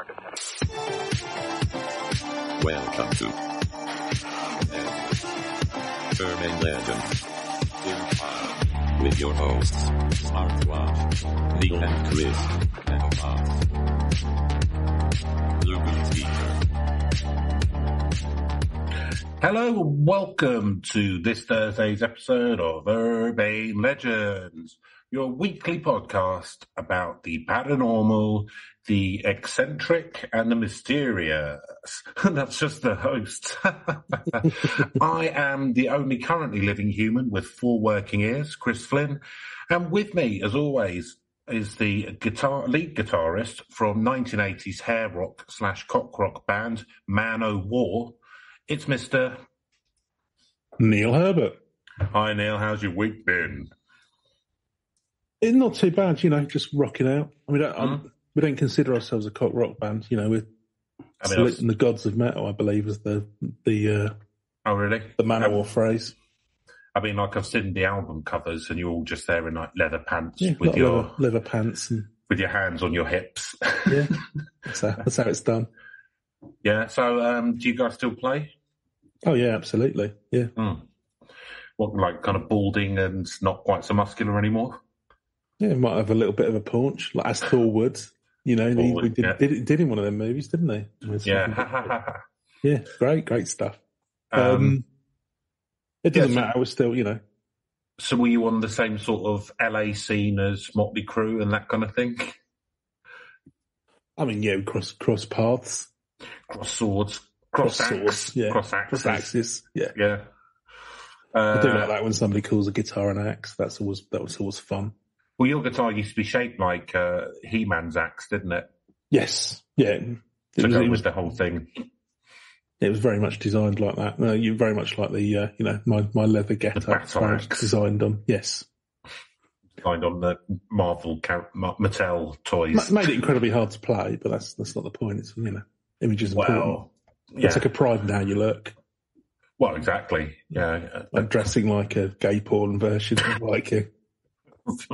Welcome to Urban Legends with your hosts, Smartwatch, Neil and Chris, and Blueberry Teacher. Hello and welcome to this Thursday's episode of Urban Legends, your weekly podcast about the paranormal, the eccentric and the mysterious. That's just the host. I am the only currently living human with 4 working ears, Chris Flynn, and with me, as always, is the lead guitarist from 1980s hair rock / cock rock band Man O' War. It's Mr. Neil Herbert. Hi Neil, how's your week been? It's not too bad, just rocking out. I mean, we don't consider ourselves a cock rock band, we're saluting the gods of metal, I believe, is the oh really? The Man O' War phrase. I mean, like I've seen the album covers, and you're all just there in like leather pants with your leather pants and with your hands on your hips. Yeah, that's how it's done. Yeah. So, do you guys still play? Oh yeah, absolutely. Yeah. What, like kind of balding and not quite so muscular anymore? Yeah, might have a little bit of a paunch, like as Thor would. He did in one of them movies, didn't they? Yeah. Yeah, great stuff. It doesn't matter. We're still, So were you on the same sort of LA scene as Motley Crue and that kind of thing? I mean, yeah, cross paths. Cross swords. Cross axes. Yeah. Yeah. I do like that when somebody calls a guitar an axe. That was always fun. Well, your guitar used to be shaped like He-Man's axe, didn't it? Yes. Yeah. It was the whole thing. It was very much designed like that. No, you very much like the, my leather get-up designed on. Yes. Designed on the Mattel toys. Made it incredibly hard to play, but that's not the point. It's, images are important. Yeah. It's like a pride in how you look. Well, exactly. Yeah. Like dressing like a gay porn version of like you. What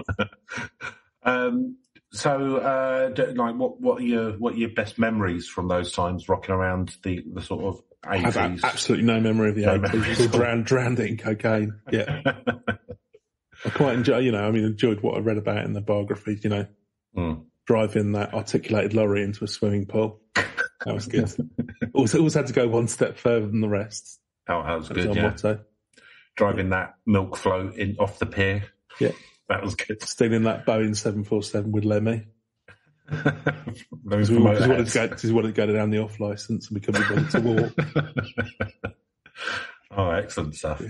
are your best memories from those times rocking around the sort of 80s? I have absolutely no memory of the 80s. Drowned it in cocaine. Yeah. I quite enjoyed what I read about in the biography, driving that articulated lorry into a swimming pool. That was good. always had to go one step further than the rest. Oh, that was good, yeah. Motto. Driving that milk float off the pier. Yeah. That was good. Stealing that Boeing 747 with Lemmy. Those he wanted to go down the off licence and we couldn't be bothered to walk. Oh, excellent stuff.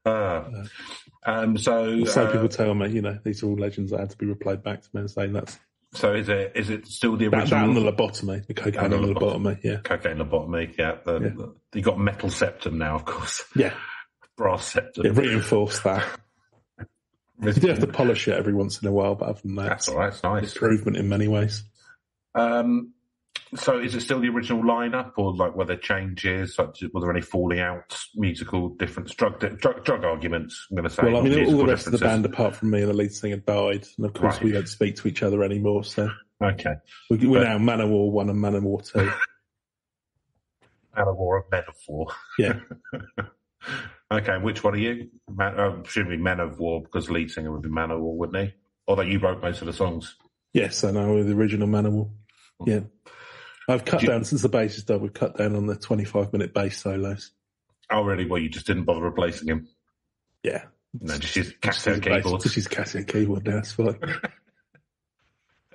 Yeah. So people tell me, these are all legends that had to be replayed back to me and saying that's. So is it still the original? That and the lobotomy, the cocaine and the lobotomy, yeah. Cocaine lobotomy, yeah. You got metal septum now, of course. Yeah. Brass septum. Yeah, reinforce that. You do have to polish it every once in a while, but other than that, that's all right. It's nice. Improvement in many ways. So is it still the original lineup, or like were there changes? Like, were there any falling out, musical difference, drug arguments? I'm going to say. Well, I mean, all the rest of the band, apart from me and the lead singer, died, and of course we don't speak to each other anymore. So okay, we're now Man O' War 1 and Man O' War 2. Man O' War of metaphor. Yeah. Okay, which one are you? Should be Man O' War, because the lead singer would be Man O' War, wouldn't he? Although you wrote most of the songs. Yes, I know, the original Man O' War. Yeah. I've cut down, since the bass is done, we've cut down on the 25-minute bass solos. Oh, really? Well, you just didn't bother replacing him? Yeah. No, just use Casio keyboards. Just use Casio keyboard now, it's fine.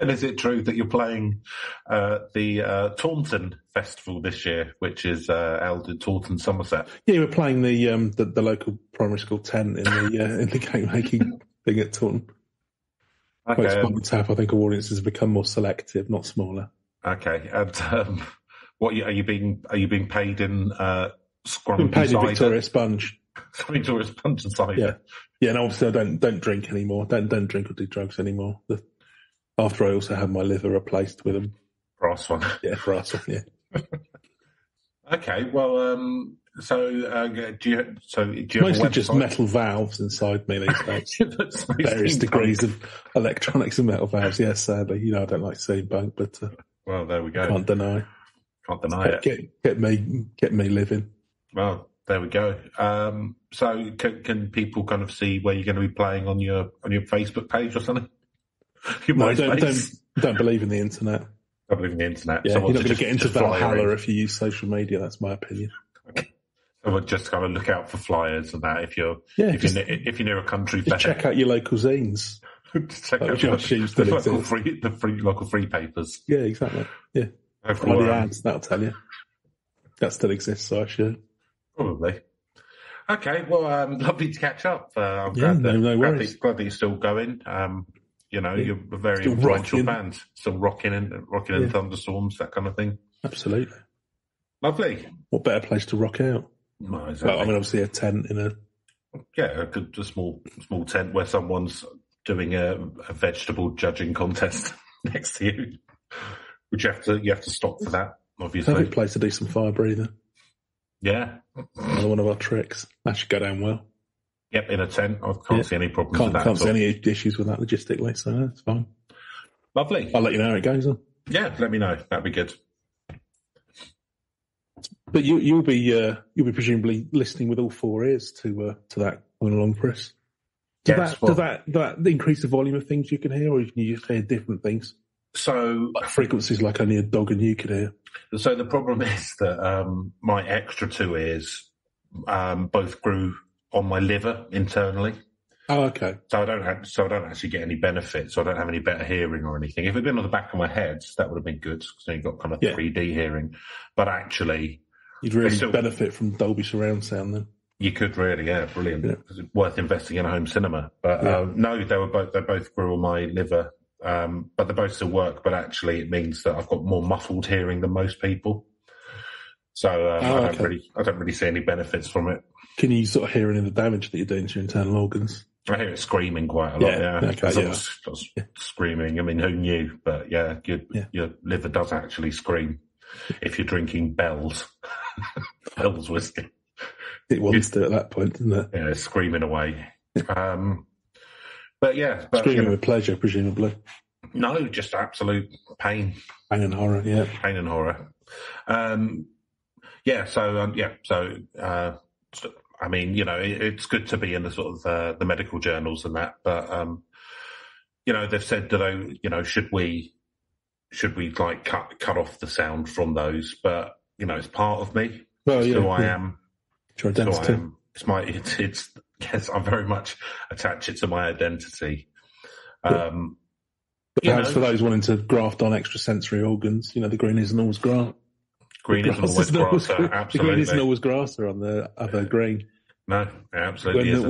And is it true that you're playing the Taunton Festival this year, which is held in Taunton, Somerset? Yeah, we're playing the local primary school tent in the game making thing at Taunton. Okay. I think audiences have become more selective, not smaller. Okay, and what are you being paid in? Been paid in Victoria Sponge. Victoria Sponge and cider. Yeah, and obviously I don't drink anymore. Don't drink or do drugs anymore. After I also had my liver replaced with a brass one. Yeah, brass one. Yeah. Okay, well, do you have mostly just metal valves inside me these days? Various degrees of electronics and metal valves. Yes, sadly, I don't like steampunk, but Well, there we go. Can't deny. Can't deny it. Get me living. Well, there we go. So can people kind of see where you're going to be playing on your Facebook page or something? No, don't believe in the internet. Don't believe in the internet. Yeah, you're not going to get into Valhalla if you use social media. That's my opinion. Okay. So we'll just kind of look out for flyers and that if you're near a country fair. Check out your local zines. Check out the local free papers. Yeah, exactly. Yeah. The ads, that'll tell you. That still exists, so I should. Probably. Okay, well, lovely to catch up. I'm glad that you're still going. You're a very influential band, still rocking in thunderstorms, that kind of thing. Absolutely. Lovely. What better place to rock out? No, exactly. Well, I mean, obviously a tent in a... Yeah, a small tent where someone's doing a vegetable judging contest next to you, which you have to stop for that, obviously. Perfect place to do some fire breathing. Yeah. Another one of our tricks. That should go down well. Yep, in a tent. I can't see any problems with that. Can't see any issues with that logistically, so that's fine. Lovely. I'll let you know how it goes on. Yeah, let me know. That'd be good. But you'll be presumably listening with all four ears to that going along, Chris. Does that increase the volume of things you can hear, or can you just hear different things? So like frequencies like only a dog and you could hear. So the problem is that my extra two ears both grew on my liver internally. Oh, okay. So I don't actually get any benefit. So I don't have any better hearing or anything. If it had been on the back of my head, that would have been good. So you got kind of 3D hearing. But actually, you'd really benefit from Dolby surround sound then. You could really, brilliant. Yeah. It's worth investing in a home cinema. But no, they both grew on my liver. But they both still work. But actually, it means that I've got more muffled hearing than most people. So I don't really see any benefits from it. Can you sort of hear any of the damage that you're doing to your internal organs? I hear it screaming quite a lot, I was screaming. I mean, who knew? But your liver does actually scream if you're drinking Bell's whiskey. It wants to at that point, doesn't it? Yeah, it's screaming away. Screaming with pleasure, presumably. No, just absolute pain. Pain and horror, yeah. Pain and horror. I mean, it's good to be in the sort of the medical journals and that, but they've said that should we like cut off the sound from those? But it's part of me. Well, who I am. It's your identity. It's yes, I very much attach it to my identity. But perhaps for those wanting to graft on extra sensory organs, the green isn't always grass. Green isn't always grasser, absolutely. The green isn't always grasser on the other green. No, absolutely isn't.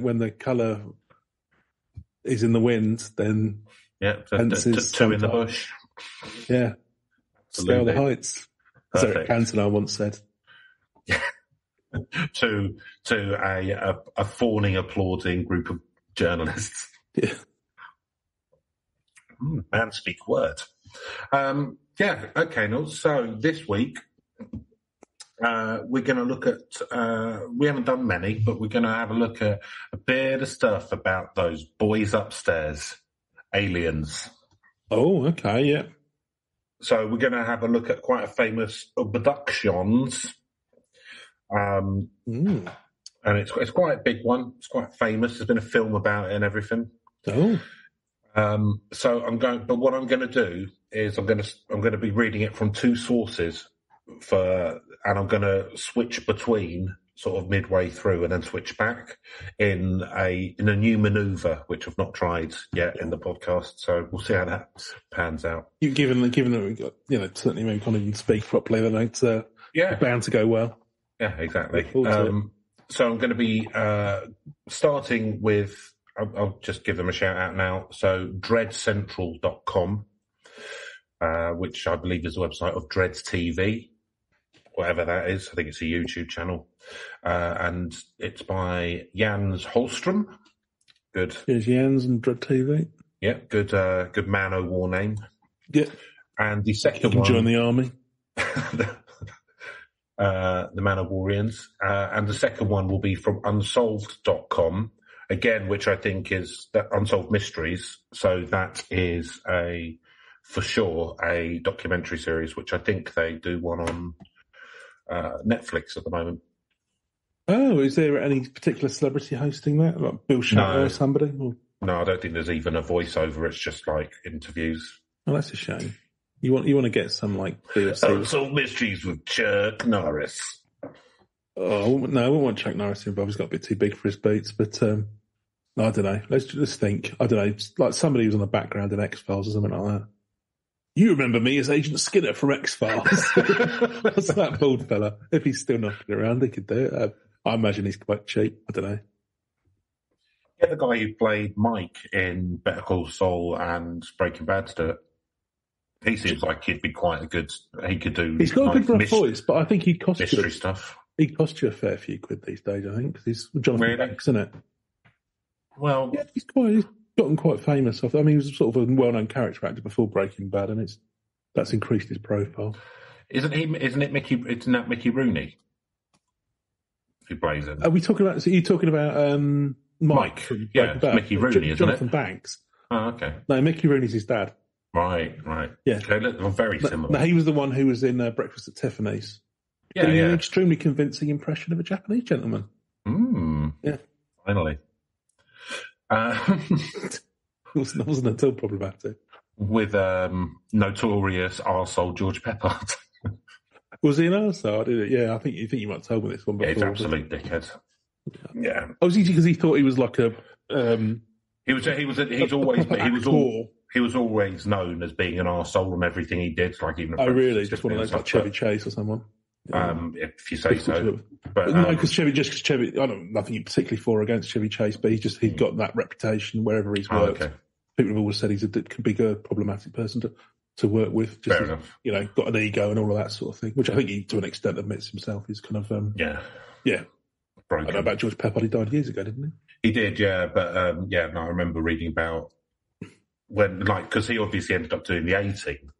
When the colour is in the wind, then two in the bush. Yeah, scale the heights. As Eric Cantona once said. to a fawning, applauding group of journalists. Yeah. Man, speak word. Okay, Neil. So this week, we're going to look at, we haven't done many, but we're going to have a look at a bit of stuff about those boys upstairs, aliens. Oh, okay, yeah. So we're going to have a look at quite a famous abductions. And it's quite a big one. It's quite famous. There's been a film about it and everything. Oh. So what I'm going to do is I'm going to be reading it from two sources and I'm going to switch between sort of midway through and then switch back in a new maneuver, which I've not tried yet in the podcast. So we'll see how that pans out. Given that we've got, certainly maybe can't even speak properly, then it's bound to go well. Yeah, exactly. So I'm going to be starting with, I'll just give them a shout out now. So dreadcentral.com, which I believe is the website of Dreads TV, whatever that is. I think it's a YouTube channel. And it's by Jans Holstrom. Good. Here's Jans and Dread TV. Yeah, good man o' war name. Yeah. And the second one. Join the army. The Man of Warriors. And the second one will be from unsolved.com, again, which I think is that Unsolved Mysteries. So that is a for sure a documentary series, which I think they do one on Netflix at the moment. Oh, is there any particular celebrity hosting that? Like Bill Shatner or somebody? Or... No, I don't think there's even a voiceover. It's just like interviews. Oh, that's a shame. You want to get some like DLC. Unsolved Mysteries with Chuck Norris. Oh no, I wouldn't want Chuck Norris involved. He's got a bit too big for his boots. But I don't know. Let's think. I don't know. Like somebody who's on the background in X-Files or something like that. You remember me as Agent Skinner from X-Files. That's that bald fella. If he's still knocking around, he could do it. I imagine he's quite cheap. I don't know. Yeah, the guy who played Mike in Better Call Saul and Breaking Bad to do it. He seems like he'd be quite a good. He could do. He's got a good rough voice, but I think he'd cost mystery stuff. He'd cost you a fair few quid these days. I think because he's Jonathan Banks, isn't it? Well, yeah, he's gotten quite famous. I mean, he was sort of a well-known character actor before Breaking Bad, and that's increased his profile. Isn't it Mickey? Isn't that Mickey Rooney who plays him? Are we talking about? So you're talking about Mike? Yeah, it's Mickey Rooney, isn't Jonathan Banks. Oh, okay. No, Mickey Rooney's his dad. Right. Yeah, okay, they're very similar. No, he was the one who was in Breakfast at Tiffany's. Yeah, an extremely convincing impression of a Japanese gentleman. Yeah, finally. It wasn't at all problematic. With notorious arsehole George Peppard. Was he an arsehole? Did it? Yeah, I think you might have told me this one before. Yeah, he's absolute dickhead. Yeah. Oh, was he because he thought he was like a? He was always known as being an arsehole and everything he did, like even. Oh, really? Just one of those like Chevy Chase or someone. If you say so, but no, because Chevy. I don't nothing particularly for or against Chevy Chase, but he'd got that reputation wherever he's worked. Okay. People have always said he's a big problematic person to work with. Just fair enough. Got an ego and all of that sort of thing, which I think he, to an extent, admits himself. He's kind of yeah. Broken. I know about George Peppard. He died years ago, didn't he? He did, yeah. But I remember reading about when, because he obviously ended up doing the A-Team.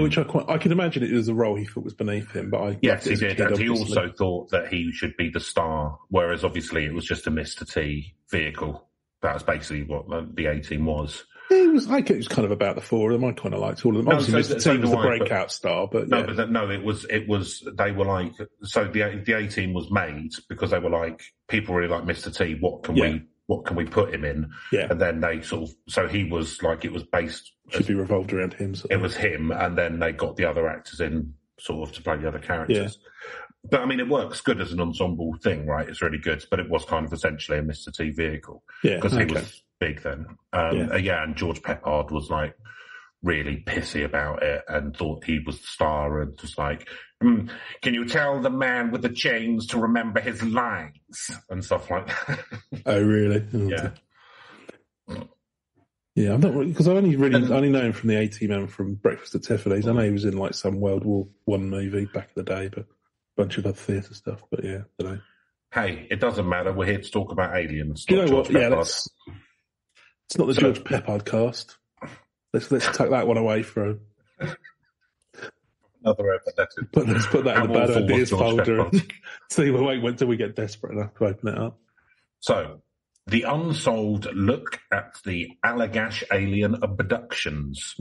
Which I can imagine it was a role he thought was beneath him. But yes, he did. And he also thought that he should be the star, whereas obviously it was just a Mr. T vehicle. That was basically what the A-Team was. It was kind of about the four of them. I kind of liked all of them. Obviously, Mr. T was the breakout star, but no, it was. They were like, so the A-Team was made because they were like, people really like Mr. T. What can we put him in? Yeah, and then they so he was like, it was based. Should be revolved around him. It was him, and then they got the other actors in sort of to play the other characters. Yeah. But I mean, it works good as an ensemble thing, right? It's really good, but it was kind of essentially a Mr. T vehicle because he was big then. And George Peppard was like really pissy about it and thought he was the star and just like, can you tell the man with the chains to remember his lines and stuff like that? Oh, really? Oh, yeah. Yeah, I'm not because I only know him from the A-Team and from Breakfast at Tiffany's. I know he was in like some World War I movie back in the day, but a bunch of other theatre stuff. But yeah, I don't know. Hey, it doesn't matter. We're here to talk about aliens. You know what? Yeah, it's not the George Peppard cast. Let's take that one away for another episode. Let's put that in the bad ideas folder. See, we'll wait until we get desperate enough to open it up. So, the unsolved look at the Allagash alien abductions.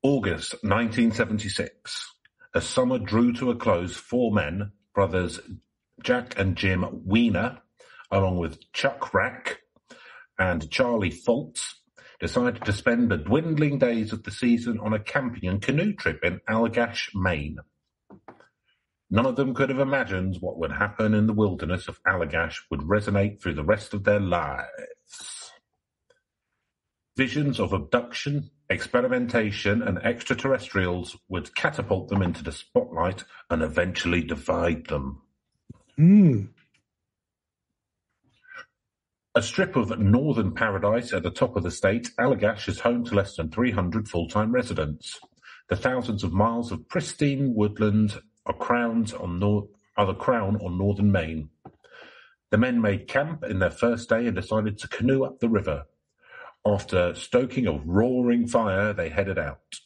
August 1976. As summer drew to a close, four men, brothers Jack and Jim Wiener, along with Chuck Rack and Charlie Foltz, decided to spend the dwindling days of the season on a camping and canoe trip in Allagash, Maine. None of them could have imagined what would happen in the wilderness of Allagash would resonate through the rest of their lives. Visions of abduction, experimentation, and extraterrestrials would catapult them into the spotlight and eventually divide them. A strip of northern paradise at the top of the state, Allagash is home to less than 300 full-time residents. The thousands of miles of pristine woodland are the crown on northern Maine. The men made camp in their first day and decided to canoe up the river. After stoking a roaring fire, they headed out.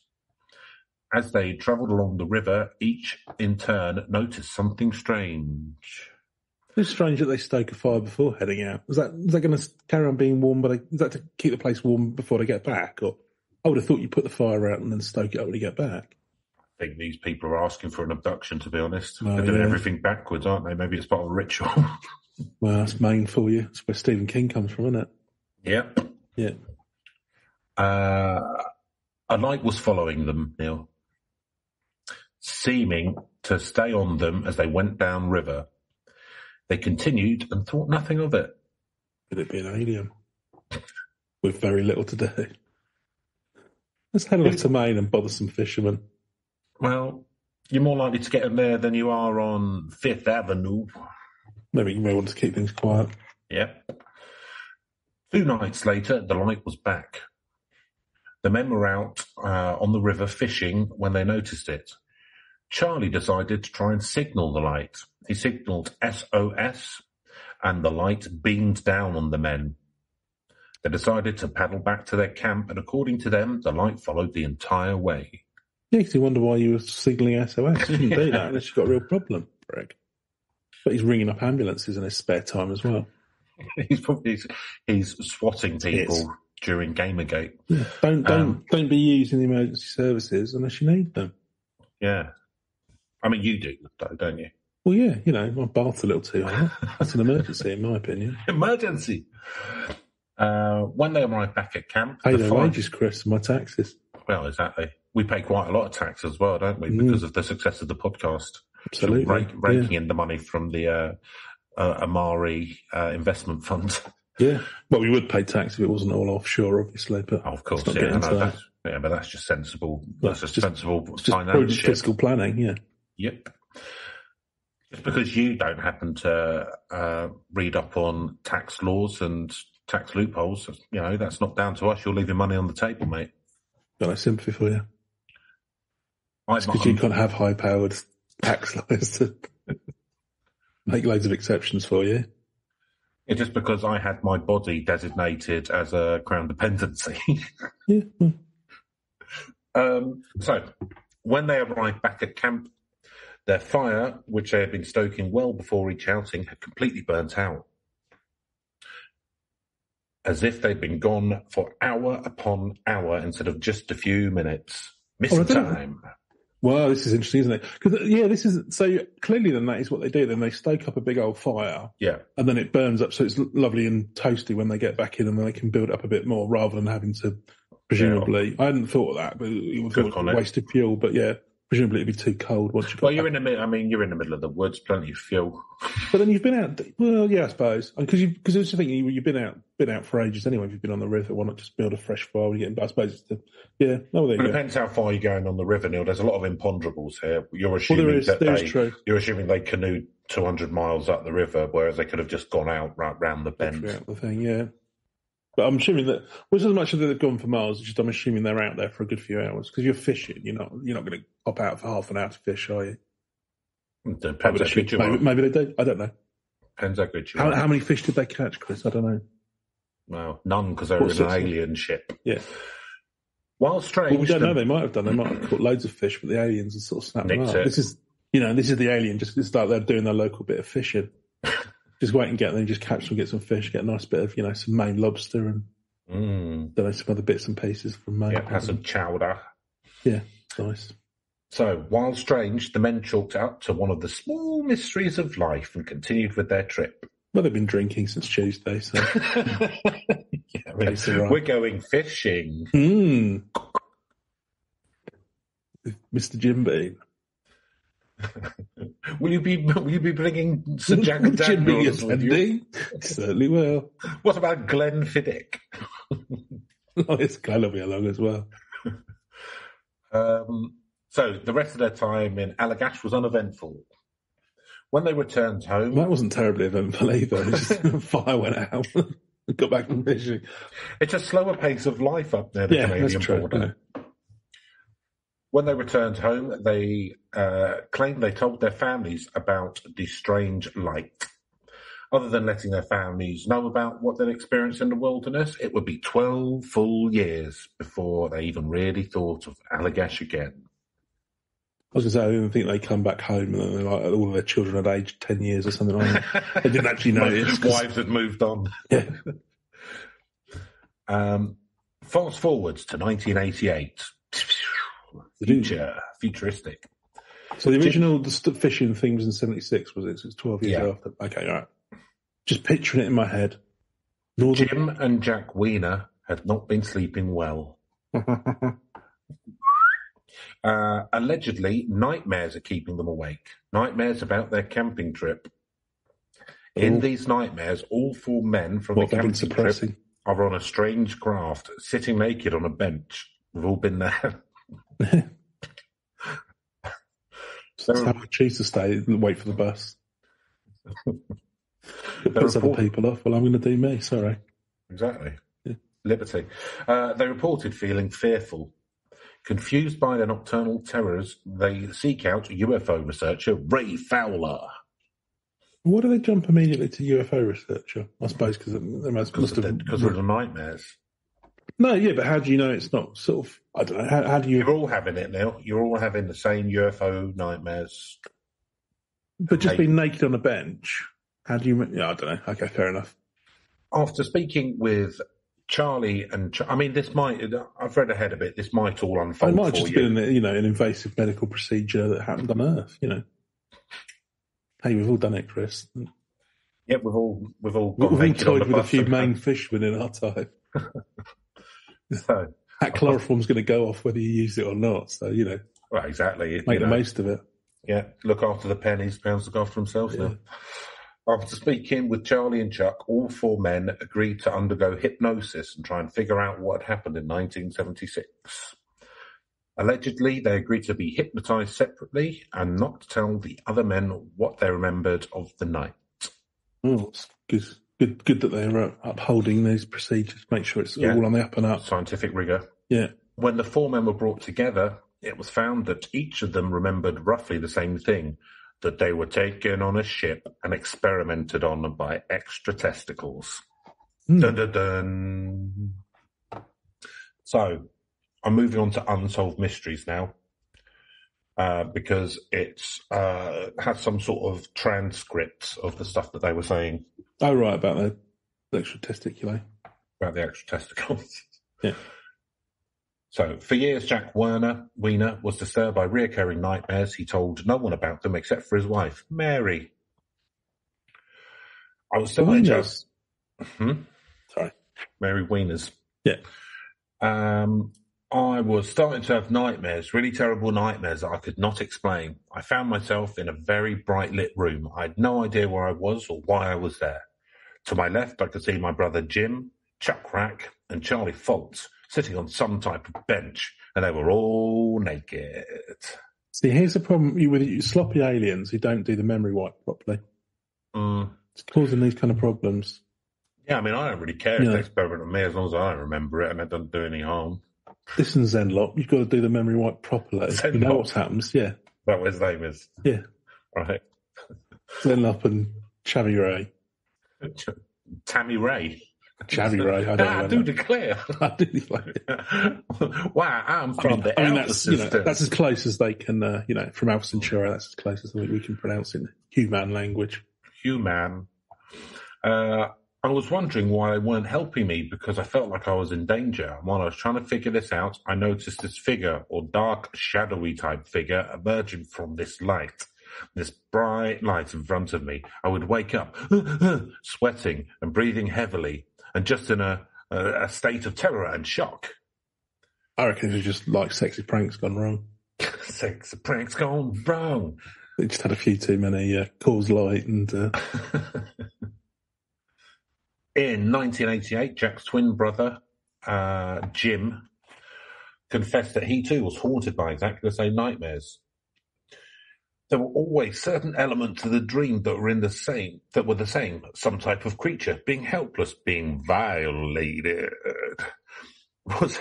As they travelled along the river, each in turn noticed something strange. It's strange that they stoke a fire before heading out. Is that going to carry on being warm? Is that to keep the place warm before they get back? Or I would have thought you put the fire out and then stoke it up when you get back. I think these people are asking for an abduction, to be honest. Oh, They're doing everything backwards, aren't they? Maybe it's part of a ritual. Well, that's Maine for you. That's where Stephen King comes from, isn't it? Yep. Yeah. A light was following them, Neil, seeming to stay on them as they went down river. They continued and thought nothing of it. Could it be an alien? With very little to do. Let's head off to Maine and bother some fishermen. Well, you're more likely to get them there than you are on Fifth Avenue. Maybe you may want to keep things quiet. Yep. 2 nights later, the light was back. The men were out on the river fishing when they noticed it. Charlie decided to try and signal the light. He signalled SOS, and the light beamed down on the men. They decided to paddle back to their camp, and according to them, the light followed the entire way. Yeah, because you wonder why you were signalling SOS. You shouldn't do that unless you've got a real problem, Greg. But he's ringing up ambulances in his spare time as well. He's swatting people during Gamergate. Yeah. Don't be using the emergency services unless you need them. Yeah. I mean, you do, though, don't you? Well, yeah, I bath a little too hard. That's an emergency, in my opinion. Emergency! When they arrived back at camp... Pay their wages, Chris, and my taxes. Well, exactly. We pay quite a lot of tax as well, don't we, because of the success of the podcast. Absolutely. Raking in the money from the Amari investment fund. Yeah. Well, we would pay tax if it wasn't all offshore, obviously. But of course, but that's just sensible. That's just sensible finance. Fiscal planning, yeah. Yep. Just because you don't happen to read up on tax laws and tax loopholes, that's not down to us. You're leaving money on the table, mate. Got no sympathy for you. Because you can't have high-powered tax lawyers to make loads of exceptions for you. It's just because I had my body designated as a crown dependency. Yeah. So, when they arrived back at camp, their fire, which they had been stoking well before each outing, had completely burnt out. As if they'd been gone for hour upon hour instead of just a few minutes. Missing time. Well, this is interesting, isn't it? Because so clearly then that is what they do. Then they stoke up a big old fire. Yeah. And then it burns up, so it's lovely and toasty when they get back in, and then they can build up a bit more rather than having to, presumably, I hadn't thought of that, but it was a wasted fuel, but yeah. Presumably it'd be too cold once you got you're in the middle. I mean, you're in the middle of the woods, plenty of fuel. But then you've been out. Well, yeah, I suppose because it's the thing. You've been out for ages anyway. If you've been on the river, why not just build a fresh fire when you get in? I suppose it's it depends how far you're going on the river, Neil. There's a lot of imponderables here. You're assuming you're assuming they canoed 200 miles up the river, whereas they could have just gone out right round the bend. The thing, yeah. But I'm assuming that, as much as they've gone for miles, just I'm assuming they're out there for a good few hours because you're fishing. You're not going to pop out for half an hour to fish, are you? Depends how good you are. Maybe they do. I don't know. Depends how good you are. How many fish did they catch, Chris? I don't know. Well, none because they were in an alien ship. Yeah. While strange, we don't know. They might have done. They might have caught loads of fish, but the aliens have sort of snapped them up. This is the alien. It's like they're doing their local bit of fishing. Just wait and get them, just catch them, get some fish, get a nice bit of, some Maine lobster and some other bits and pieces from Maine. Yeah, have some chowder. Yeah, nice. So, while strange, the men chalked up to one of the small mysteries of life and continued with their trip. Well, they've been drinking since Tuesday, so... We're going fishing. Mr. Jim Beam. Will you be bringing Sir Jack Daniels with you? Certainly will. What about Glenn Fiddick? It's Glenn will be along as well. So the rest of their time in Allagash was uneventful. When they returned home, that wasn't terribly eventful either. The fire went out. Got back from fishing. It's a slower pace of life up there. The Canadian border. When they returned home, they claimed they told their families about the strange light. Other than letting their families know about what they'd experienced in the wilderness, it would be 12 full years before they even really thought of Allagash again. I was going to say, I didn't think they'd come back home and then all of their children had aged 10 years or something like that. They didn't actually notice. Wives had moved on. Yeah. Fast forwards to 1988. Futuristic. So the original fishing thing was in 76, was it? So it's 12 years after. Okay, all right. Just picturing it in my head. Jim and Jack Weiner had not been sleeping well. Allegedly, nightmares are keeping them awake. Nightmares about their camping trip. In these nightmares, all four men from the camping trip are on a strange craft, sitting naked on a bench. We've all been there. That's how I choose to stay and wait for the bus. It puts other people off. Well, I'm going to do me. Sorry. Exactly. Yeah. Liberty. They reported feeling fearful. Confused by their nocturnal terrors, they seek out UFO researcher Ray Fowler. Why do they jump immediately to UFO researcher? I suppose because of the nightmares. No, yeah, but how do you know it's not sort of? I don't know. How do you? You're all having it now. You're all having the same UFO nightmares. But just being naked on a bench. How do you? Yeah, I don't know. Okay, fair enough. After speaking with Charlie and I mean, this might. I've read ahead a bit. This might all unfold. It might just been, an invasive medical procedure that happened on Earth. Hey, we've all done it, Chris. Yeah, we've all toyed with a few main fishermen in our time. So that chloroform's going to go off whether you use it or not. So well, exactly. Make the most of it. Yeah, look after the pennies, pounds look after themselves now. After speaking with Charlie and Chuck, all four men agreed to undergo hypnosis and try and figure out what had happened in 1976. Allegedly, they agreed to be hypnotized separately and not to tell the other men what they remembered of the night. Oh, it's good that they're upholding these procedures. Make sure it's all on the up and up. Scientific rigor. Yeah. When the four men were brought together, it was found that each of them remembered roughly the same thing, that they were taken on a ship and experimented on by extra testicles. Dun, dun, dun. So, I'm moving on to Unsolved Mysteries now, because it's has some sort of transcripts of the stuff that they were saying. Oh, right, about the extra testiculi. About the extra testicles. Yeah. So, for years, Jack Weiner was disturbed by reoccurring nightmares. He told no one about them except for his wife, Mary. I was starting to... Sorry. Mary Wieners. Yeah. I was starting to have nightmares, really terrible nightmares that I could not explain. I found myself in a very bright lit room. I had no idea where I was or why I was there. To my left, I could see my brother Jim, Chuck Rack, and Charlie Foltz sitting on some type of bench, and they were all naked. See, here's the problem with sloppy aliens who don't do the memory wipe properly. It's causing these kind of problems. Yeah, I mean, I don't really care if they experiment on me as long as I don't remember it and it doesn't do any harm. Listen, Zenlop, you've got to do the memory wipe properly. Zenlop. You know what happens, yeah. That what his name is? Yeah. Right. Zenlop and Chavy Ray. Tammy Ray. Chavy Ray, I don't know. I do declare. I do declare. Wow, I'm from the Alpha system. That's as close as they can, from Alpha Centauri, that's as close as we can pronounce in human language. Human. I was wondering why they weren't helping me because I felt like I was in danger. And while I was trying to figure this out, I noticed this figure, or dark, shadowy type figure, emerging from this light. This bright light in front of me. I would wake up, sweating and breathing heavily, and just in a state of terror and shock. I reckon it was just like sexy pranks gone wrong. Sexy pranks gone wrong. They just had a few too many Coors Light and... In 1988, Jack's twin brother, Jim, confessed that he too was haunted by exactly the same nightmares. There were always certain elements of the dream that were the same. Some type of creature, being helpless, being violated, was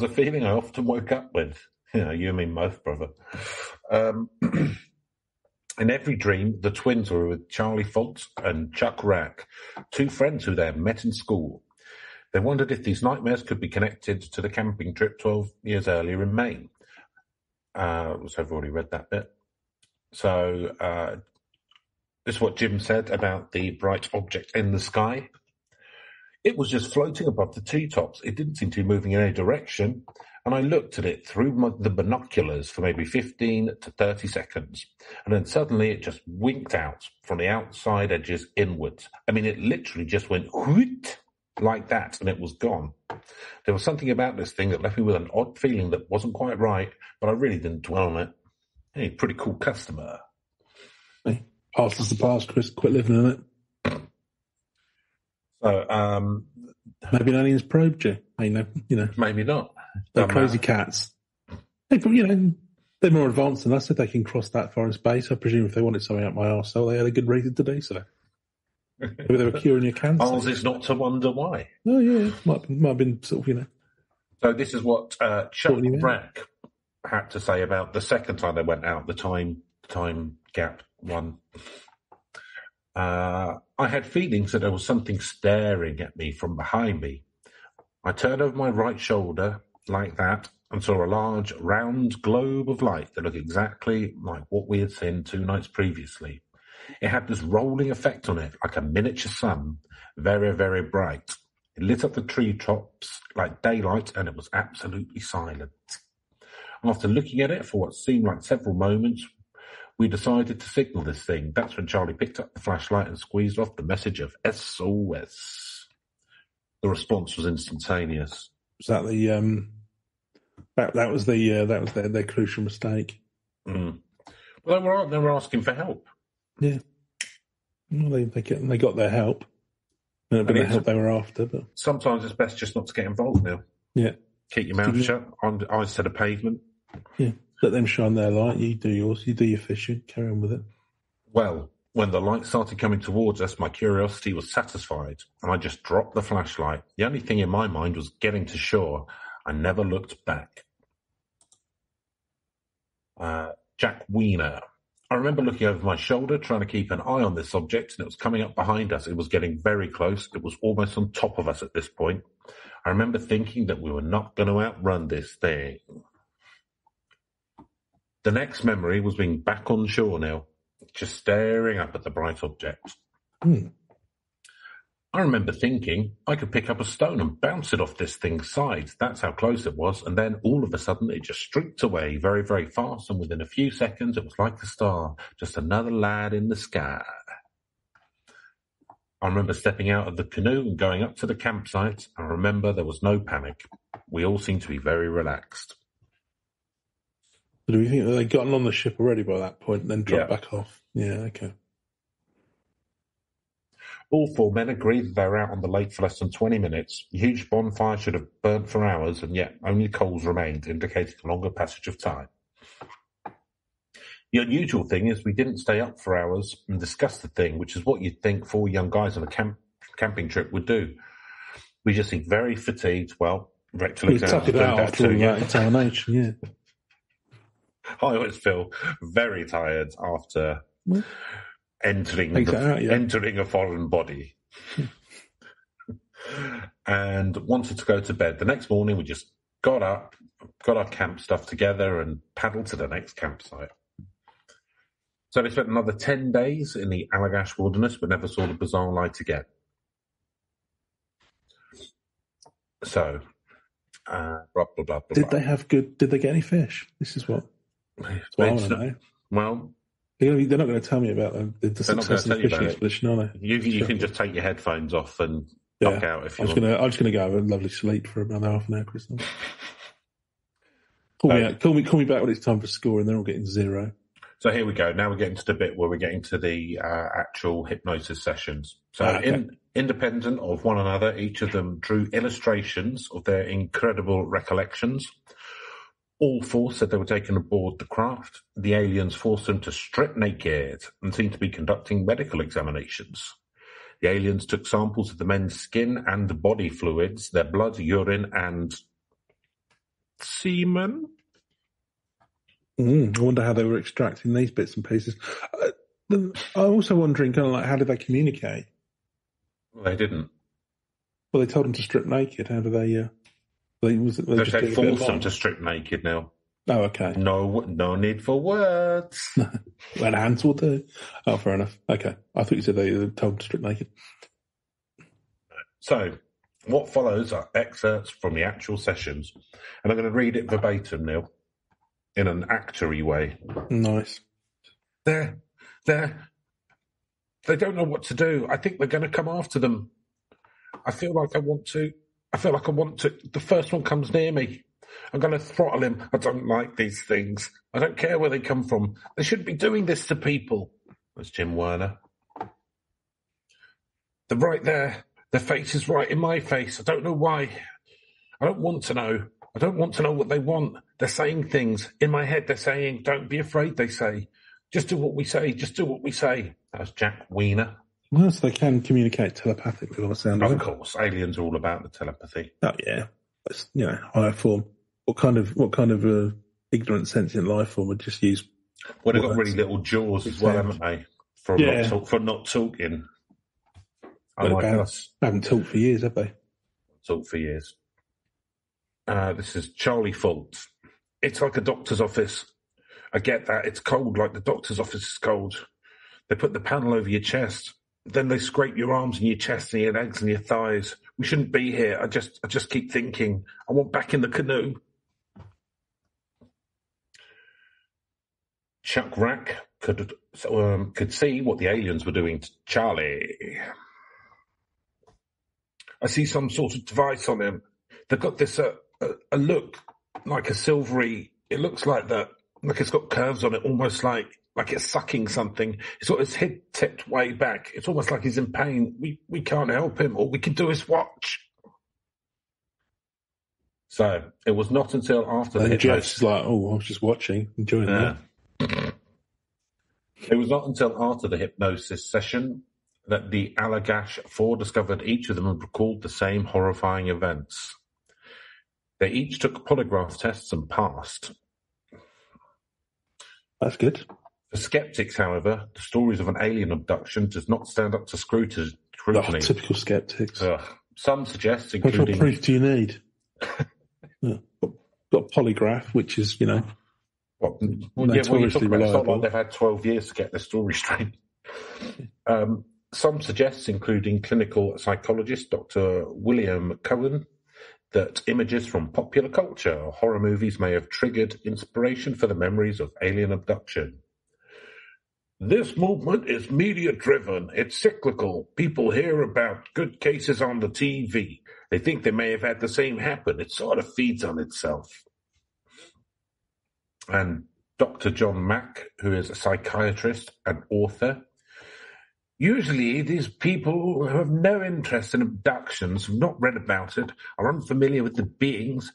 a feeling I often woke up with. You and me both, brother. In every dream, the twins were with Charlie Foltz and Chuck Rack, two friends who they had met in school. They wondered if these nightmares could be connected to the camping trip 12 years earlier in Maine. So I've already read that bit. So this is what Jim said about the bright object in the sky. It was just floating above the treetops. It didn't seem to be moving in any direction. And I looked at it through the binoculars for maybe 15 to 30 seconds. And then suddenly it just winked out from the outside edges inwards. I mean, it literally just went whoot like that, and it was gone. There was something about this thing that left me with an odd feeling that wasn't quite right, but I really didn't dwell on it. Hey, pretty cool customer. Hey, past is the past, Chris. Quit living in it. So, maybe an alien's probed you. Maybe not. They're crazy cats. Hey, but they're more advanced than us. If they can cross that far in space, I presume if they wanted something up my arsehole, they had a good reason to do so. Maybe they were curing your cancer. Ours is not to wonder why. Oh yeah, might have been sort of So this is what Chuck Rack had to say about the second time they went out, the time gap one. I had feelings that there was something staring at me from behind me. I turned over my right shoulder like that and saw a large, round globe of light that looked exactly like what we had seen 2 nights previously. It had this rolling effect on it, like a miniature sun, very, very bright. It lit up the treetops like daylight, and it was absolutely silent. After looking at it for what seemed like several moments, we decided to signal this thing. That's when Charlie picked up the flashlight and squeezed off the message of SOS. The response was instantaneous. Was that the that was their crucial mistake? Mm. Well, they were asking for help. Yeah, well, they got their help. A bit of help they were after, but sometimes it's best just not to get involved now. Yeah, keep your mouth shut. Eyes to the pavement. Yeah, let them shine their light. You do yours. You do your fishing. Carry on with it. Well, when the light started coming towards us, my curiosity was satisfied, and I just dropped the flashlight. The only thing in my mind was getting to shore. I never looked back. Jack Wiener. I remember looking over my shoulder, trying to keep an eye on this object, and it was coming up behind us. It was getting very close. It was almost on top of us at this point. I remember thinking that we were not going to outrun this thing. The next memory was being back on shore now, just staring up at the bright object. I remember thinking I could pick up a stone and bounce it off this thing's side. That's how close it was. And then all of a sudden it just streaked away very, very fast. And within a few seconds, it was like a star, just another lad in the sky. I remember stepping out of the canoe and going up to the campsite. I remember there was no panic. We all seemed to be very relaxed. Do we think that they'd gotten on the ship already by that point and then dropped back off? Yeah, okay. All 4 men agreed that they were out on the lake for less than 20 minutes. A huge bonfire should have burnt for hours, and yet only coals remained, indicating a longer passage of time. The unusual thing is we didn't stay up for hours and discuss the thing, which is what you'd think 4 young guys on a camping trip would do. We just seemed very fatigued. Well, we tough it out after all that examination, yeah. I always feel very tired after entering a foreign body. And wanted to go to bed. The next morning we just got up, got our camp stuff together and paddled to the next campsite. So they spent another 10 days in the Allagash wilderness but never saw the bizarre light again. So, blah, blah, blah, blah, did they get any fish? This is what I want to know. Well, they're not going to tell me about the success of the fishing expedition, are they? You can just take your headphones off and knock out if you want. I'm just going to go have a lovely sleep for another half an hour, Chris. Call me back when it's time for scoring. They're all getting 0. So here we go. Now we're getting to the bit where we're getting to the actual hypnosis sessions. So independent of one another, each of them drew illustrations of their incredible recollections. All 4 said they were taken aboard the craft. The aliens forced them to strip naked and seemed to be conducting medical examinations. The aliens took samples of the men's skin and body fluids, their blood, urine, and semen. I wonder how they were extracting these bits and pieces. I'm also wondering, kind of like, how did they communicate? They didn't. Well, they told them to strip naked. How do they? They forced them to strip naked now. Oh, okay. No need for words. Well, hands will do. Oh, fair enough. Okay. I thought you said they told them to strip naked. So, What follows are excerpts from the actual sessions, and I'm going to read it verbatim, Neil, in an actory way. Nice. They don't know what to do. I think they're going to come after them. I feel like I want to. The first one comes near me, I'm going to throttle him. I don't like these things. I don't care where they come from. They shouldn't be doing this to people. That's Jim Werner. They're right there. Their face is right in my face. I don't know why. I don't want to know. I don't want to know what they want. They're saying things. In my head, they're saying, don't be afraid, they say. Just do what we say. Just do what we say. That's Jack Weiner. Well, so they can communicate telepathically on the sound of it. Of course, aliens are all about the telepathy. Oh, yeah. It's, higher form. What kind of ignorant sentient life form would just use... Well, they've got really little jaws as well, haven't they? For not talking. Unlike us. They haven't talked for years, have they? Talked for years. This is Charlie Fault. It's like a doctor's office. I get that. It's cold, like the doctor's office is cold. They put the panel over your chest. Then they scrape your arms and your chest and your legs and your thighs. We shouldn't be here. I just keep thinking. I want back in the canoe. Chuck Rack could see what the aliens were doing to Charlie. I see some sort of device on him. They've got this a look like a silvery. It looks like that. Like it's got curves on it, almost like it's sucking something. It's got his head tipped way back. It's almost like he's in pain. We can't help him. All we can do is watch. So it was not until after the Jeff's like, I was just watching, enjoying that. It was not until after the hypnosis session that the Allagash 4 discovered each of them had recalled the same horrifying events. They each took polygraph tests and passed. That's good. For skeptics, however, the stories of an alien abduction does not stand up to scrutiny. Oh, typical skeptics. Some suggest, including... What proof do you need? Got polygraph, which is, notoriously reliable. It's not like they've had 12 years to get their story straight. Some suggest, including clinical psychologist Dr. William Cohen, that images from popular culture or horror movies may have triggered inspiration for the memories of alien abduction. This movement is media-driven. It's cyclical. People hear about good cases on the TV. They think they may have had the same happen. It sort of feeds on itself. And Dr. John Mack, who is a psychiatrist and author, usually these people who have no interest in abductions, have not read about it, are unfamiliar with the beings,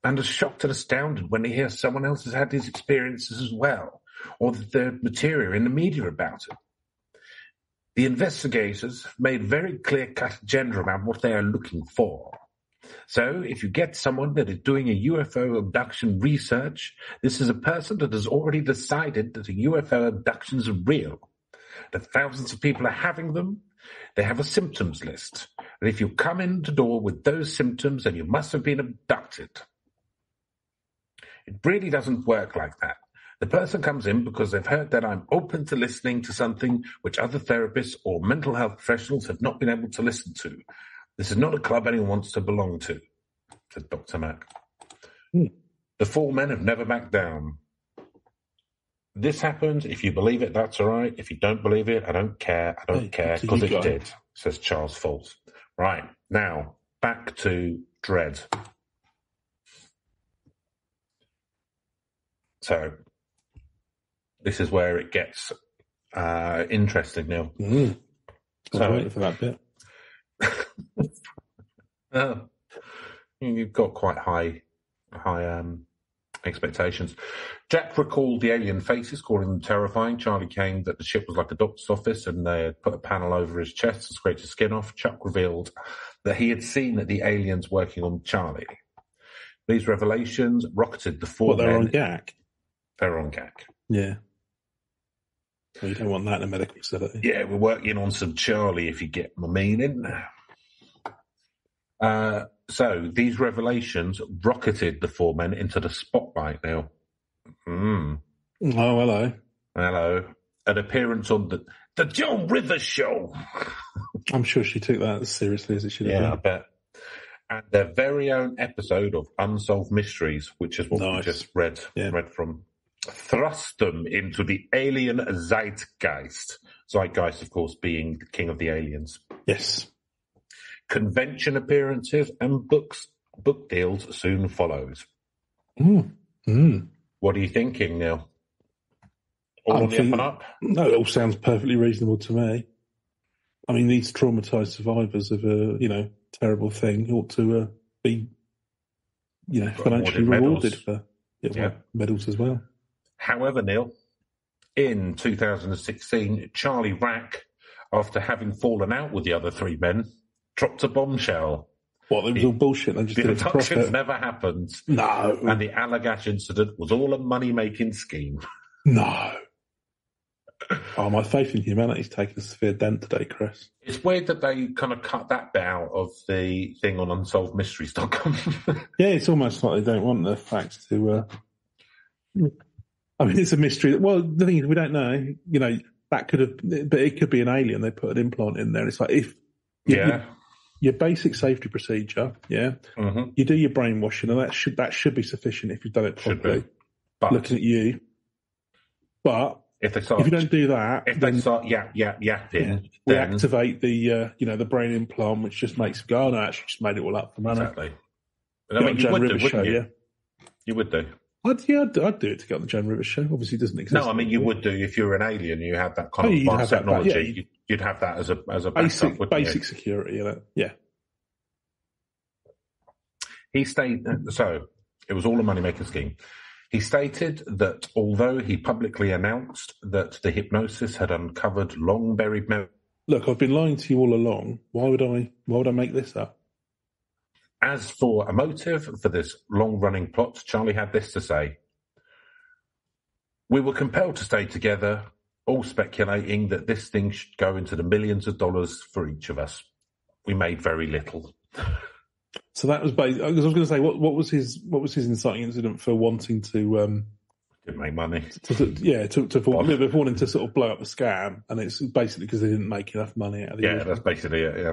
and are shocked and astounded when they hear someone else has had these experiences as well, or that there's material in the media about it. The investigators have made very clear-cut agenda about what they are looking for. So, if you get someone that is doing a UFO abduction research, this is a person that has already decided that UFO abductions are real, that thousands of people are having them. They have a symptoms list. And if you come in the door with those symptoms, then you must have been abducted. It really doesn't work like that. The person comes in because they've heard that I'm open to listening to something which other therapists or mental health professionals have not been able to listen to. This is not a club anyone wants to belong to, said Dr. Mack. The 4 men have never backed down. This happened. If you believe it, that's all right. If you don't believe it, I don't care. I don't care because it did, says Charles Fault. Right, now, back to Dread. So, this is where it gets interesting now. I was waiting for that bit. You've got quite high expectations. Jack recalled the alien faces, calling them terrifying. Charlie claimed that the ship was like a doctor's office and they had put a panel over his chest and scraped his skin off. Chuck revealed that he had seen the aliens working on Charlie. These revelations rocketed the 4 men. They're on GAC? They're on GAC. Yeah. Well, you don't want that in a medical facility. Yeah, we're working on some Charlie, if you get my meaning. So these revelations rocketed the 4 men into the spotlight now. Oh, hello. Hello. An appearance on the Joan Rivers show. I'm sure she took that as seriously as it should have been. Yeah, I bet. and their very own episode of Unsolved Mysteries, which is what we just read from, thrust them into the alien zeitgeist. Zeitgeist, of course, being the king of the aliens. Yes. Convention appearances and book deals soon follows. What are you thinking, Neil? All on the up and up? No, it all sounds perfectly reasonable to me. I mean, these traumatised survivors of a, terrible thing ought to be, financially rewarded for medals as well. However, Neil, in 2016, Charlie Rack, after having fallen out with the other three men, dropped a bombshell. What, it was all bullshit? They just the did it for abductions profit? Never happened. No. And the Allagash incident was all a money-making scheme. No. Oh, my faith in humanity's taken a severe dent today, Chris. It's weird that they kind of cut that bit out of the thing on unsolvedmysteries.com. Yeah, it's almost like they don't want the facts to... I mean, it's a mystery. Well, the thing is, we don't know. That could have... But it could be an alien. They put an implant in there. It's like if... Your basic safety procedure, you do your brainwashing, and that should be sufficient if you've done it properly. But looking at you. But... If you don't do that, they start yapping, we activate the the brain implant, which just makes it go, oh no, actually just made it all up for money. Exactly. I mean, you would do, wouldn't you? You would do. I'd do it to get on the Joan Rivers show. Obviously, it doesn't exist. No, I mean, you would do if you were an alien. You had that kind of advanced technology. You'd have that as a backup, basic security. Yeah. He stated so. It was all a money-making scheme. He stated that although he publicly announced that the hypnosis had uncovered long-buried memories... Look, I've been lying to you all along. Why would I make this up? As for a motive for this long-running plot, Charlie had this to say. We were compelled to stay together, all speculating that this thing should go into the millions of dollars for each of us. We made very little. So that was based. I was going to say, what was his inciting incident for wanting to didn't make money? For wanting to sort of blow up the scam, and it's basically because they didn't make enough money out of it. Yeah, that's basically it. Yeah.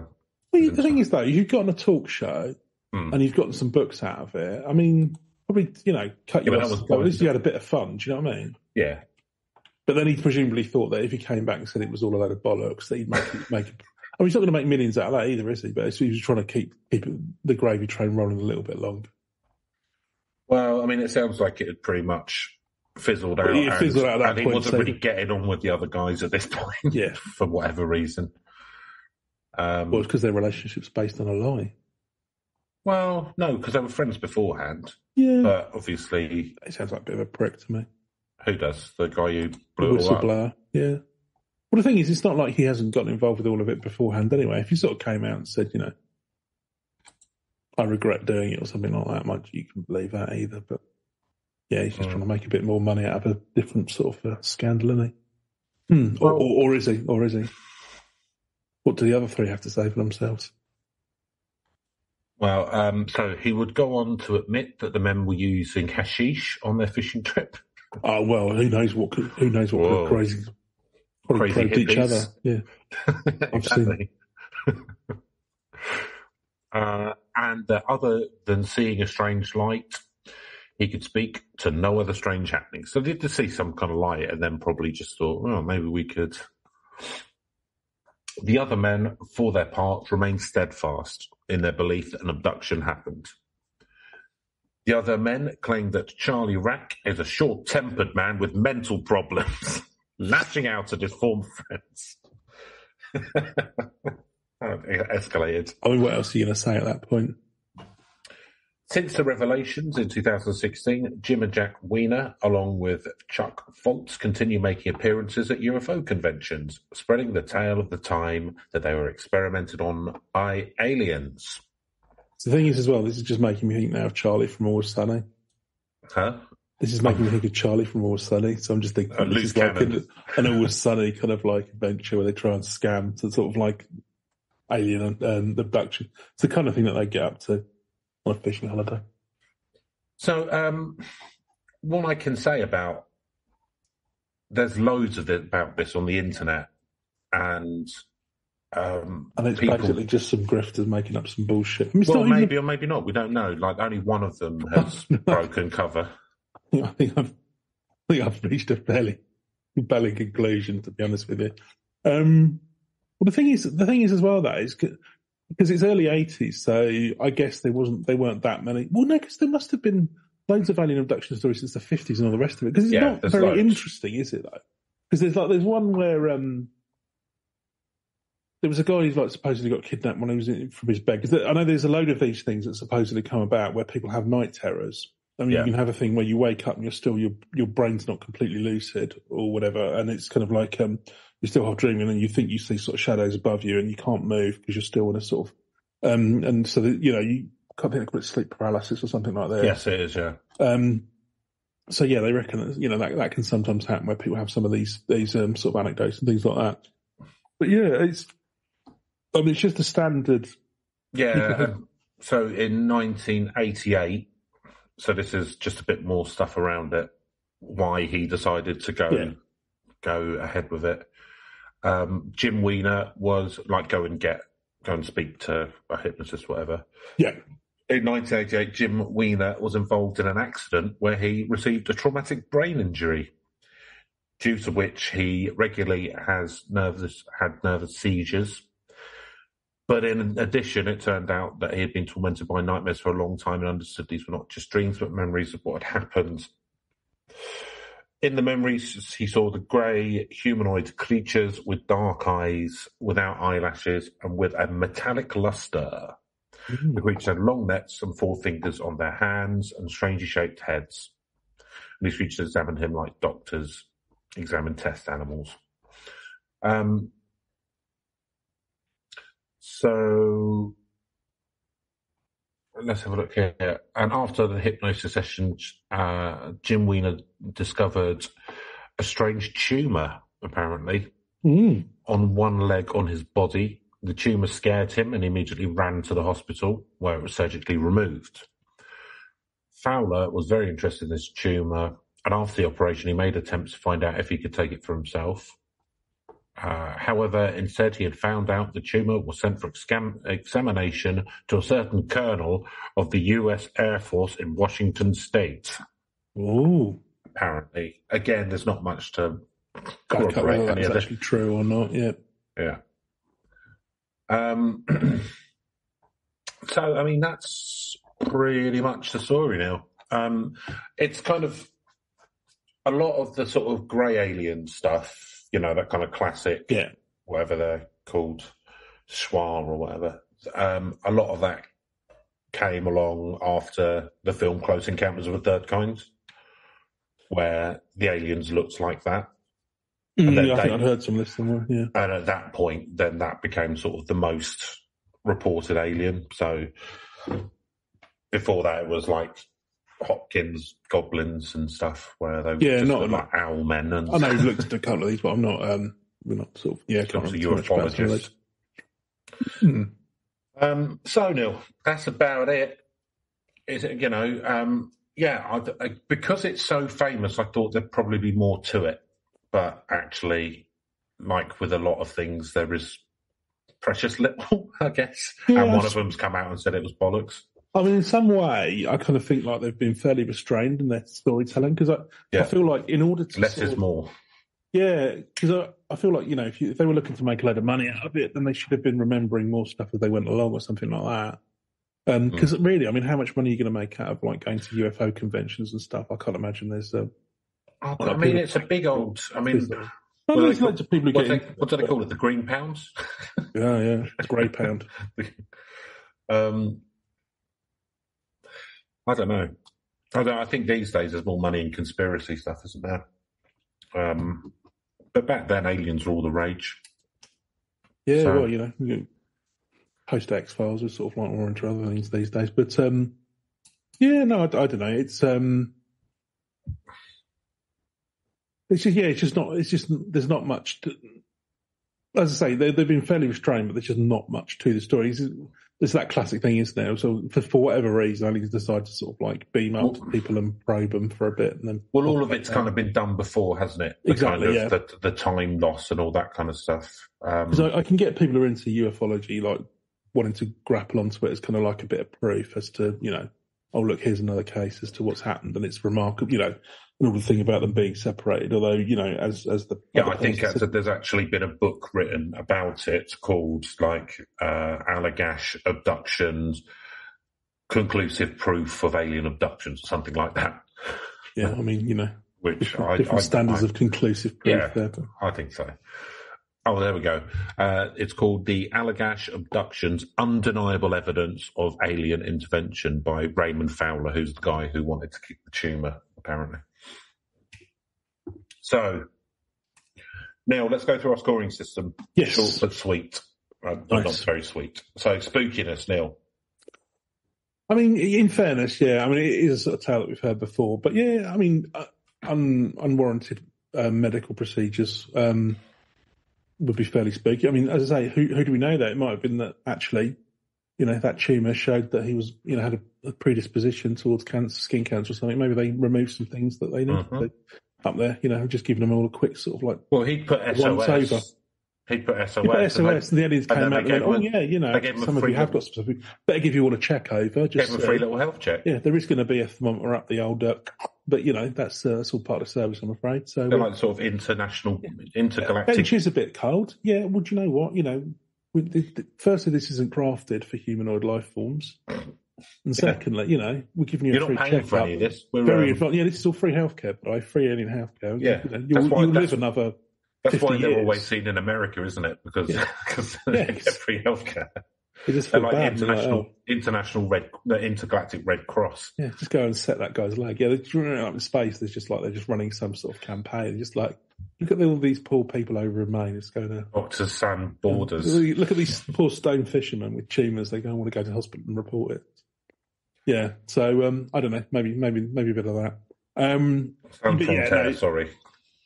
Well, the thing is, though, you've got on a talk show and you've gotten some books out of it. I mean, probably cut your losses. At least you had a bit of fun. Do you know what I mean? Yeah. But then he presumably thought that if he came back and said it was all a load of bollocks, that he'd make it. I mean, he's not going to make millions out of that either, is he? But he was trying to keep the gravy train rolling a little bit longer. Well, I mean, it sounds like it had pretty much fizzled out. It fizzled out at that point. And he wasn't really getting on with the other guys at this point. Yeah. For whatever reason. Well, it's because their relationship's based on a lie. Well, no, because they were friends beforehand. Yeah. But obviously... He sounds like a bit of a prick to me. Who does? The guy who blew it all up? Whistleblower, yeah. Well, the thing is, it's not like he hasn't gotten involved with all of it beforehand anyway. If he sort of came out and said, I regret doing it or something like that, much you can believe that either. But yeah, he's just trying to make a bit more money out of a different sort of scandal, isn't he? Or is he? Or is he? What do the other three have to say for themselves? Well, so he would go on to admit that the men were using hashish on their fishing trip. Oh well, who knows what crazy probably probed each other. Yeah, I've seen. And other than seeing a strange light, he could speak to no other strange happenings. So they did see some kind of light, and then probably just thought, well, maybe we could. The other men, for their part, remained steadfast in their belief that an abduction happened. The other men claimed that Charlie Rack is a short-tempered man with mental problems, lashing out at his former friends. It escalated. I mean, what else are you going to say at that point? Since the revelations in 2016, Jim and Jack Weiner, along with Chuck Foltz, continue making appearances at UFO conventions, spreading the tale of the time that they were experimented on by aliens. So the thing is, as well, this is just making me think now of Charlie from Always Sunny. Huh? This is making me think of Charlie from Always Sunny. So I'm just thinking this is like an Always Sunny kind of like adventure where they try and scam to sort of like alien and abduction. It's the kind of thing that they get up to on a fishing holiday. So what I can say about... There's loads of it about this on the internet, and and it's basically just some grifters making up some bullshit. Well, maybe or maybe not. We don't know. Like, only one of them has broken cover. I think I've reached a fairly compelling conclusion, to be honest with you. Well, the thing is as well, that is because it's early 80s, so I guess they weren't that many. Well, no, because there must have been loads of alien abduction stories since the 50s and all the rest of it. Because it's not very interesting, is it, though? Because there's one where there was a guy who's supposedly got kidnapped when he was from his bed. Because I know there's a load of these things that supposedly come about where people have night terrors. I mean, you can have a thing where you wake up and your brain's not completely lucid or whatever, and it's kind of like you're still half dreaming and you think you see sort of shadows above you and you can't move because you're still in a sort of and so that, you can't think of sleep paralysis or something like that. Yes, it is. Yeah. So yeah, they reckon that that can sometimes happen where people have some of these sort of anecdotes and things like that. But yeah, it's just a standard. Yeah. So in 1988, so this is just a bit more stuff around it. Why he decided to go ahead with it. Jim Weiner was like, go and speak to a hypnotist, whatever. Yeah. In 1988, Jim Weiner was involved in an accident where he received a traumatic brain injury, due to which he regularly had nervous seizures. But in addition, it turned out that he had been tormented by nightmares for a long time and understood these were not just dreams, but memories of what had happened. In the memories, he saw the grey humanoid creatures with dark eyes, without eyelashes, and with a metallic luster. The creatures had long necks and 4 fingers on their hands and strangely shaped heads. And these creatures examined him like doctors examine test animals. So let's have a look here. And after the hypnosis session, Jim Weiner discovered a strange tumour, apparently, on one leg on his body. The tumour scared him and he immediately ran to the hospital where it was surgically removed. Fowler was very interested in this tumour, and after the operation, he made attempts to find out if he could take it for himself. However, instead, he had found out the tumour was sent for examination to a certain colonel of the U.S. Air Force in Washington State. Ooh. Apparently. Again, there's not much to corroborate whether that's actually true or not, yeah. Yeah. So, I mean, that's pretty much the story now. It's kind of a lot of the sort of grey alien stuff, that kind of classic, whatever they're called, schwa or whatever. A lot of that came along after the film Close Encounters of the Third Kind, where the aliens looked like that. I think I'd heard some of this somewhere, yeah. And at that point, then that became sort of the most reported alien. So before that, it was like Hopkins goblins and stuff, where they were not like owl men. And I know you've looked at a couple of these, but I'm not. We're not sort of can't ufologist. So Neil, that's about it. Is it? Because it's so famous, I thought there'd probably be more to it. But actually, like with a lot of things, there is precious little, I guess. Yeah, and one of them's come out and said it was bollocks. I mean, in some way, I kind of think like they've been fairly restrained in their storytelling, because I feel like in order to... Less is more. Yeah, because I feel like, if they were looking to make a load of money out of it, then they should have been remembering more stuff as they went along or something like that. Because really, I mean, how much money are you going to make out of like going to UFO conventions and stuff? I can't imagine there's... it's a big old... there's loads of people who what do they call it? The green pounds? Yeah. It's grey pound. I don't know. I think these days there's more money in conspiracy stuff, isn't there? But back then, aliens were all the rage. Yeah, so, post X-Files was sort of like more into other things these days. But, I don't know. It's just, there's not much as I say, they've been fairly restrained, but there's just not much to the story. It's that classic thing, isn't there? So for whatever reason, aliens decide to sort of like beam up to people and probe them for a bit, and then all of it's kind of been done before, hasn't it? Exactly. The time loss and all that kind of stuff. Because I can get people who are into ufology like wanting to grapple onto it as kind of like a bit of proof as to, oh look, here's another case as to what's happened, and it's remarkable, and all the thing about them being separated. Although, as the I think there's actually been a book written about it called like Allagash Abductions, Conclusive Proof of Alien Abductions, or something like that. Yeah, I mean, which different standards of conclusive proof. Yeah, there, I think so. Oh, there we go. It's called The Allagash Abductions, Undeniable Evidence of Alien Intervention by Raymond Fowler, who's the guy who wanted to keep the tumour, apparently. So, Neil, let's go through our scoring system. Yes. Short but sweet. Nice. Not very sweet. So, spookiness, Neil. I mean, in fairness, yeah. I mean, it is a sort of tale that we've heard before. But, yeah, I mean, unwarranted medical procedures would be fairly spooky. I mean, as I say, who do we know that? It might have been that actually, that tumour showed that he was, had a predisposition towards cancer, skin cancer or something. Maybe they removed some things that they needed to do up there, just giving them all a quick sort of like... Well, he'd put SOS. He'd put SOS. He'd put SOS, and the aliens came out and went, some of you have got specific... Better give you all a check over. Just give them a free little health check. Yeah, there is going to be a thermometer up the old... but, that's all part of the service, I'm afraid. So they're like sort of intergalactic... Bench is a bit cold. Yeah, well, do you know what? Firstly, this isn't crafted for humanoid life forms. And secondly, we're giving you a free check-up. You're not paying for any of this. This is all free healthcare, but free alien healthcare. Yeah. You'll live another 50 That's why they're years. always seen in America, isn't it? Because they get free healthcare. They're like international intergalactic Red Cross. Yeah, just go and set that guy's leg. Yeah, they're running up in space. There's just like they're just running some sort of campaign. They're just like, look at all these poor people over in Maine. It's going to Dr. Sam Borders. Look at these poor stone fishermen with tumours. They don't want to go to hospital and report it. Yeah, so I don't know. Maybe a bit of that. Sorry.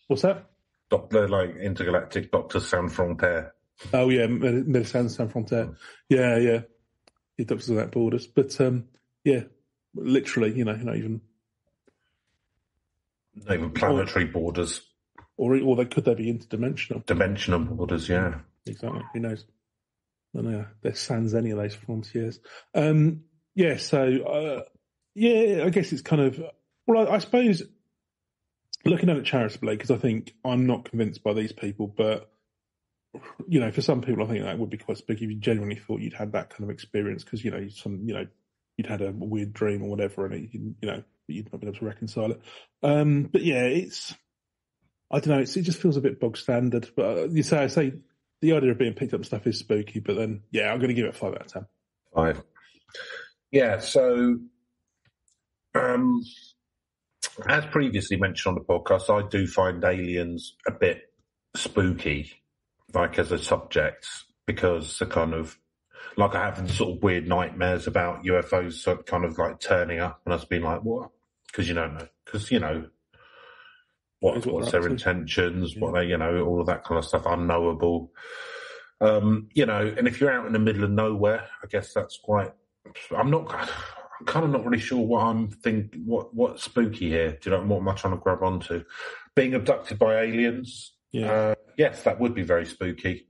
What's that? Like intergalactic Dr. San Frontier. Oh yeah, Médecins Sans Frontières. Yeah. He doctors without borders, but literally, not even planetary borders, or could they be interdimensional? Dimensional borders, yeah. Exactly. Who knows? I don't know. There's sans any of those frontiers. So I guess it's kind of I suppose looking at it charitably, because I think I'm not convinced by these people, but. For some people, I think that would be quite spooky if you genuinely thought you'd had that kind of experience because, you'd had a weird dream or whatever and, you'd not been able to reconcile it. But yeah, I don't know, it just feels a bit bog standard. But I say the idea of being picked up and stuff is spooky, but then, I'm going to give it a 5 out of 10. 5. Yeah, so, as previously mentioned on the podcast, I do find aliens a bit spooky. Like as a subject, because the kind of like I have sort of weird nightmares about UFOs, so kind of like turning up, and us being like, "What?" Because you don't know, what's their intentions, what they, all of that kind of stuff, unknowable. And if you're out in the middle of nowhere, I guess that's quite. I'm kind of not really sure what I'm thinking. What's spooky here? Do you know what am I trying to grab onto? Being abducted by aliens. Yeah. Yes, that would be very spooky.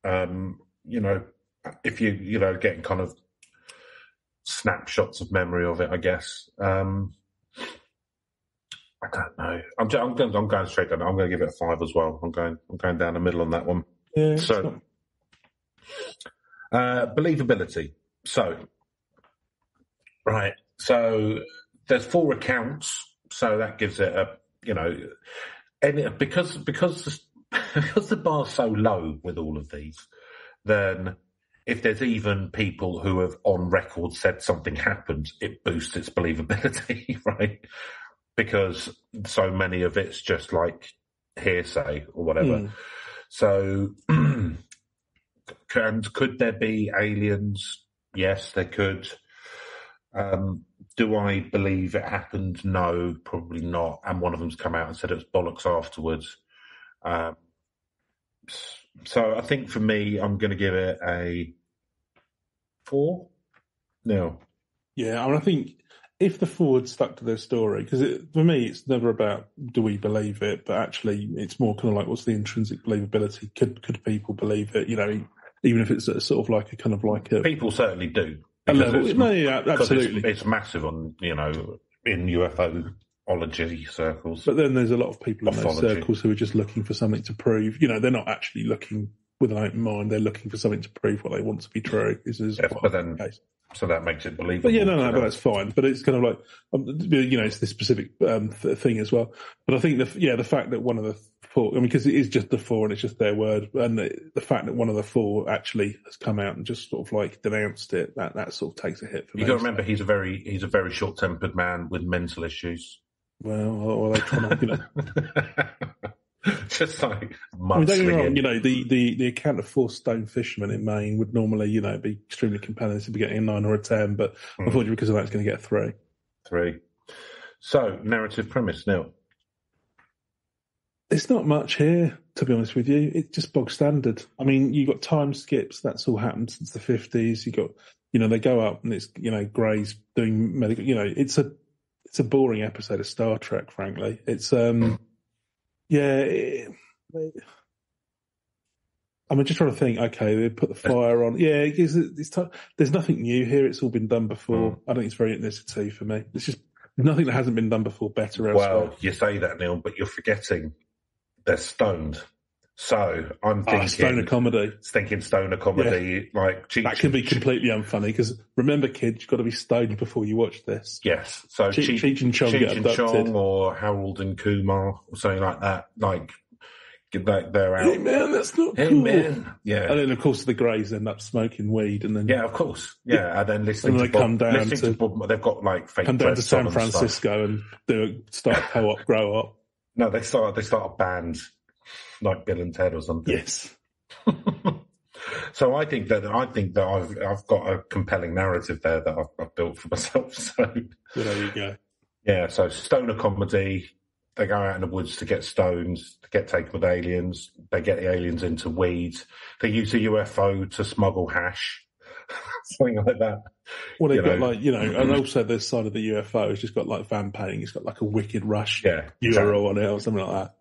If you getting kind of snapshots of memory of it, I guess. I don't know. I'm going straight down. I'm going to give it a 5 as well. I'm going down the middle on that one. Yeah. So, believability. So, right. So there's 4 accounts. So that gives it a and because the bar's so low with all of these, then if there's even people who have on record said something happened, it boosts its believability, right? Because so many of it's just like hearsay or whatever. So, and could there be aliens? Yes, there could. Do I believe it happened? No, probably not. And one of them's come out and said it was bollocks afterwards. So I think for me, I'm going to give it a 4. No. Yeah, I mean, I think if the Four had stuck to their story, because for me, it's never about do we believe it, but actually it's more kind of like what's the intrinsic believability? Could people believe it? You know, even if it's sort of like a kind of like a people certainly do. A level. No, yeah, absolutely. It's massive on, you know, in UFOlogy circles. But then there's a lot of people in those circles who are just looking for something to prove. You know, they're not actually looking with an open mind. They're looking for something to prove what they want to be true. The case. So that makes it believable. But yeah, no, but that's fine. But it's kind of like, you know, it's this specific thing as well. But I think the fact that one of the Four, I mean, because it is just the Four and it's just their word, and the fact that one of the Four actually has come out and just sort of like denounced it, that sort of takes a hit for me. You got to remember, he's a very short-tempered man with mental issues. Well, they try not, you know. Just like don't get me wrong, you know, the account of 4 stone fishermen in Maine would normally, you know, be extremely compelling. This would be getting a 9 or a 10, but unfortunately because of that, it's going to get a 3. 3. So, narrative premise, Neil. There's not much here, to be honest with you. It's just bog standard. I mean, you've got time skips. That's all happened since the 50s. You got, you know, they go up and it's, you know, Gray's doing medical, you know, it's a boring episode of Star Trek, frankly. It's, yeah. I'm just trying to think, okay, they put the fire on. Yeah, there's nothing new here. It's all been done before. I think it's very ethnicity for me. It's just nothing that hasn't been done before better elsewhere. Well, you say that, Neil, but you're forgetting they're stoned. So I'm thinking stoner comedy. Thinking stoner comedy, yeah. Like that can be completely unfunny because remember, kids, you've got to be stoned before you watch this. Yes, so Cheech and Chong get abducted, or Harold and Kumar, or something like that. Like they're out. Hey man, that's not hey, cool. Man. Yeah, and then of course the Greys end up smoking weed, and then yeah, of course, yeah, and then listening. And to come down to Bob, they've got like fake come down to San Francisco and start co-op, grow up. No, they start a band. Like Bill and Ted or something. Yes. So I think that I've got a compelling narrative there that I've built for myself. So well, there you go. Yeah. So stoner comedy. They go out in the woods to get stones, to get taken with aliens. They get the aliens into weed. They use a UFO to smuggle hash. Something like that. Well, they've got like, you know, and also this side of the UFO has just got like van painting. It's got like a Wicked Rush euro on it or something like that.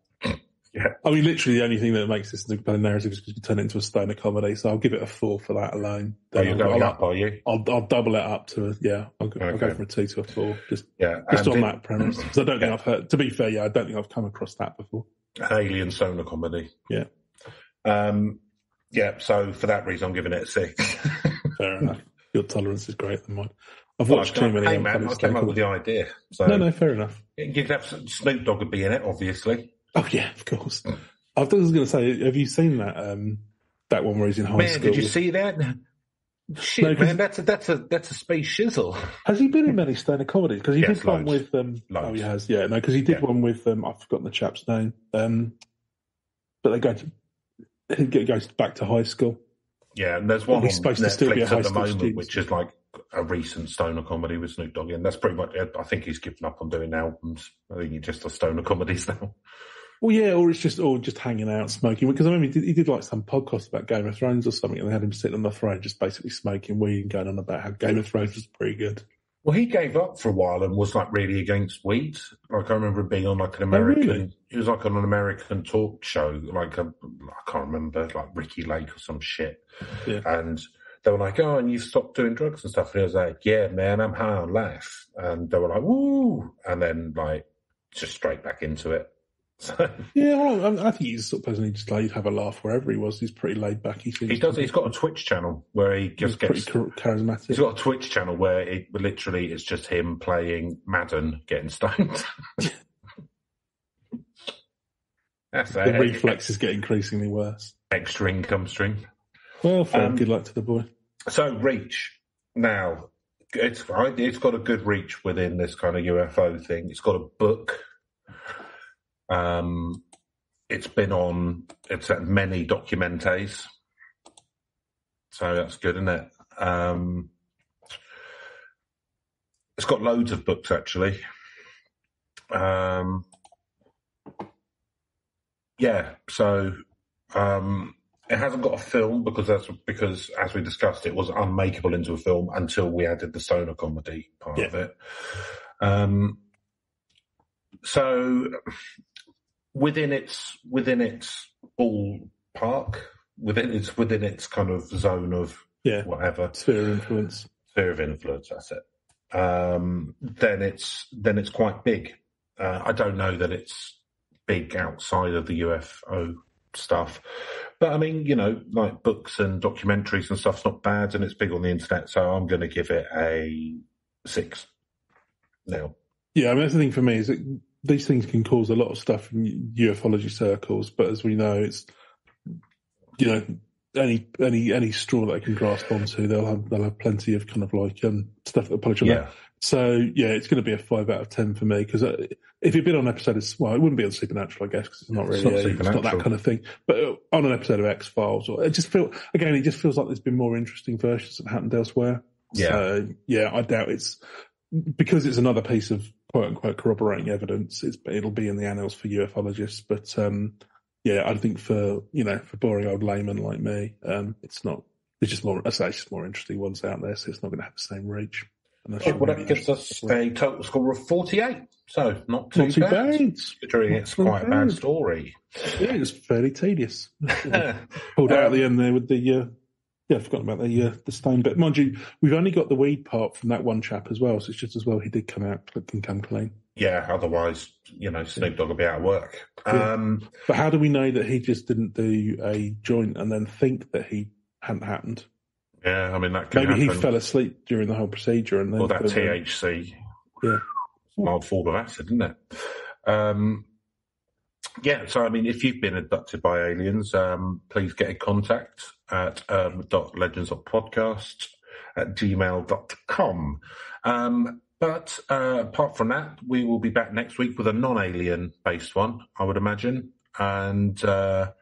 Yeah. I mean, literally the only thing that makes this a compelling narrative is because you turn it into a stoner comedy. So I'll give it a 4 for that alone. You're going up, are you? I'll double it up to I'll go from a 2 to a 4. Just on that premise. Because I don't think I've heard, to be fair, I don't think I've come across that before. An alien stoner comedy. Yeah. So for that reason, I'm giving it a 6. Fair enough. Your tolerance is greater than mine. I've watched too many. Hey man, I came up with the idea. So no, fair enough. You could have Snoop Dogg would be in it, obviously. Oh yeah, of course. I was going to say, have you seen that one where he's in high school? Man, did you see that? Shit, no, man, that's a space shizzle. Has he been in many stoner comedies? Because he did one with loads. Oh, he has. Yeah, no, because he did one with I've forgotten the chap's name. But he goes back to high school. Yeah, and there's one he's supposed to still be a high at the school moment, student. which is like a recent stoner comedy with Snoop Dogg, and that's pretty much it. I think he's given up on doing albums. I think he just does stoner comedies now. Well, yeah, or it's just hanging out, smoking. Because I remember he did like some podcast about Game of Thrones or something, and they had him sitting on the throne just basically smoking weed and going on about how Game of Thrones was pretty good. Well, he gave up for a while and was like really against weed. Like I remember being on like an American. Oh, really? He was like on an American talk show, I can't remember, like Ricky Lake or some shit. Yeah. And they were like, "Oh, and you've stopped doing drugs and stuff." And he was like, "Yeah, man, I'm high on life." And they were like, "Woo!" And then like just straight back into it. So, yeah, well, I think he's sort of person just like, he'd have a laugh wherever he was. He's pretty laid back. He does. He's got a Twitch channel where he just gets pretty charismatic. He's got a Twitch channel where it literally is just him playing Madden, getting stoned. That's the reflexes get increasingly worse. Extra income stream. Well, good luck to the boy. So reach now. It's got a good reach within this kind of UFO thing. It's got a book. It's at many documentaries, so that's good, isn't it? It's got loads of books actually. It hasn't got a film because as we discussed, it was unmakeable into a film until we added the stoner comedy part of it. So within its ballpark, within its kind of zone of whatever sphere of influence, that's it. Then it's quite big. I don't know that it's big outside of the UFO stuff, but I mean, like books and documentaries and stuff's not bad, and it's big on the internet, so I'm going to give it a 6 now. Yeah, I mean, that's the thing for me is that these things can cause a lot of stuff in ufology circles, but as we know, it's any straw that they can grasp onto, they'll have plenty of kind of like stuff that polish on that. So it's going to be a 5 out of 10 for me, because if it'd been on an episode of, well, it wouldn't be on Supernatural, I guess, because it's not really it's not that kind of thing. But on an episode of X-Files, it just feels like there's been more interesting versions that happened elsewhere. Yeah. So I doubt it's because it's another piece of quote unquote corroborating evidence. It'll be in the annals for ufologists, but I think for boring old laymen like me, it's not. There's just more. It's just more interesting ones out there, so it's not going to have the same reach. That gives us a total score of 48. So not too bad. Considering it's quite a bad story. Yeah, it's fairly tedious. Pulled out at the end there with the. I forgot about the stone bit. Mind you, we've only got the weed part from that one chap as well, so it's just as well he did come out clipped and come clean. Yeah, otherwise, Snoop Dogg will be out of work. Yeah. But how do we know that he just didn't do a joint and then think that he hadn't happened? Yeah, I mean, that could happen. Maybe he fell asleep during the whole procedure. And then or that THC. Yeah. Mild form of acid, isn't it? So, I mean, if you've been abducted by aliens, please get in contact at legendsofpodcast@gmail.com. But apart from that, we will be back next week with a non-alien based one, I would imagine. And who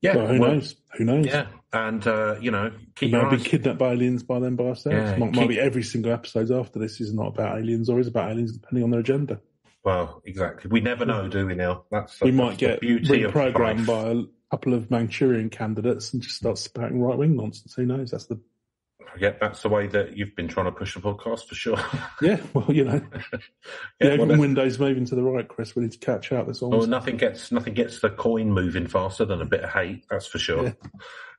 knows? Who knows? Yeah, and keep your eyes. Might be kidnapped by aliens by them by ourselves. Yeah, might be every single episode after this is not about aliens or is about aliens, depending on their agenda. Well, exactly. We never know, do we, Neil? We might get reprogrammed by a couple of Manchurian candidates and just start spouting right-wing nonsense. Who knows? That's the way that you've been trying to push the podcast for sure. Yeah, well, Windows moving to the right, Chris. We need to catch up. That's all. Well, nothing gets the coin moving faster than a bit of hate. That's for sure.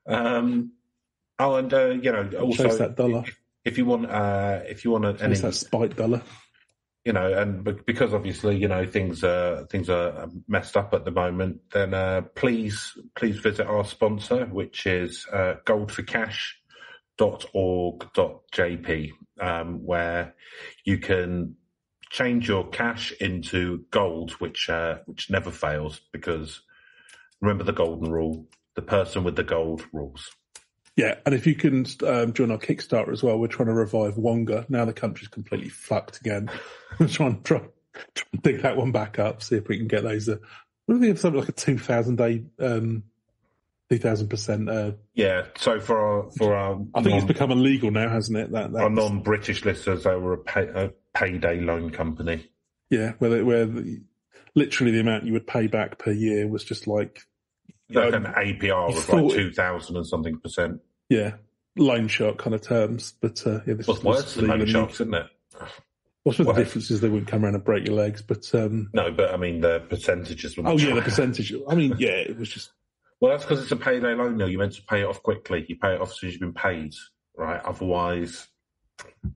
Yeah. Also chase that dollar. If you want chase that spike dollar. And because obviously, things are messed up at the moment, then please visit our sponsor, which is goldforcash.org.jp, where you can change your cash into gold, which never fails, because remember the golden rule: the person with the gold rules. Yeah, and if you can join our Kickstarter as well, we're trying to revive Wonga. Now the country's completely fucked again. We're trying to dig that one back up, see if we can get those. What do we have? Something like a 2,000%. Yeah. So for our, I think it's become illegal now, hasn't it? Our non-British listeners, they were a payday loan company. Yeah, where literally the amount you would pay back per year was just like. Like an APR of like 2,000 and something %. Yeah, loan shark kind of terms. But this was worse than loan sharks, isn't it? What's the difference is they wouldn't come around and break your legs, but no, but I mean the percentages. Oh yeah, the percentage. I mean, yeah, it was just. Well, that's because it's a payday loan. Now you're meant to pay it off quickly. You pay it off as soon as you've been paid, right? Otherwise,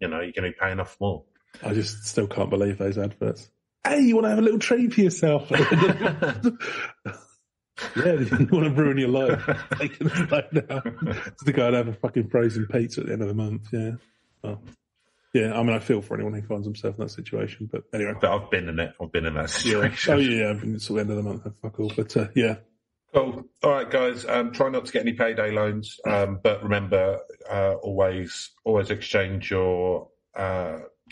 you're going to be paying off more. I just still can't believe those adverts. Hey, you want to have a little treat for yourself? Yeah, you want to ruin your life. Taking a loan now. It's the guy to have a fucking frozen pizza at the end of the month. Yeah. Oh. Yeah, I mean, I feel for anyone who finds himself in that situation, but anyway. But I've been in it. I've been in that situation. Yeah. Oh, yeah, I've been at the end of the month. Fuck all. But, yeah. Cool. All right, guys. Try not to get any payday loans. But remember, always exchange your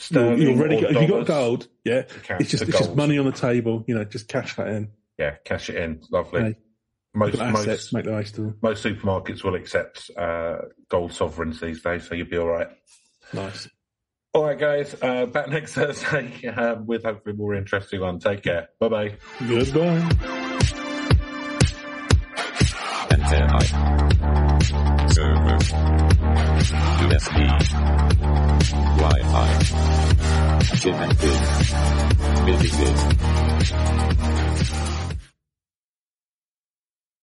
sterling. You're ready. If you got gold, yeah. It's just money on the table. Just cash that in. Yeah, cash it in. Lovely. Hey, most make the most of them. Most supermarkets will accept gold sovereigns these days, so you'll be all right. Nice. All right, guys. Back next Thursday with hopefully a more interesting one. Take care. Bye-bye. Goodbye. Antennae. Wi-Fi. Chip and pin. Busy.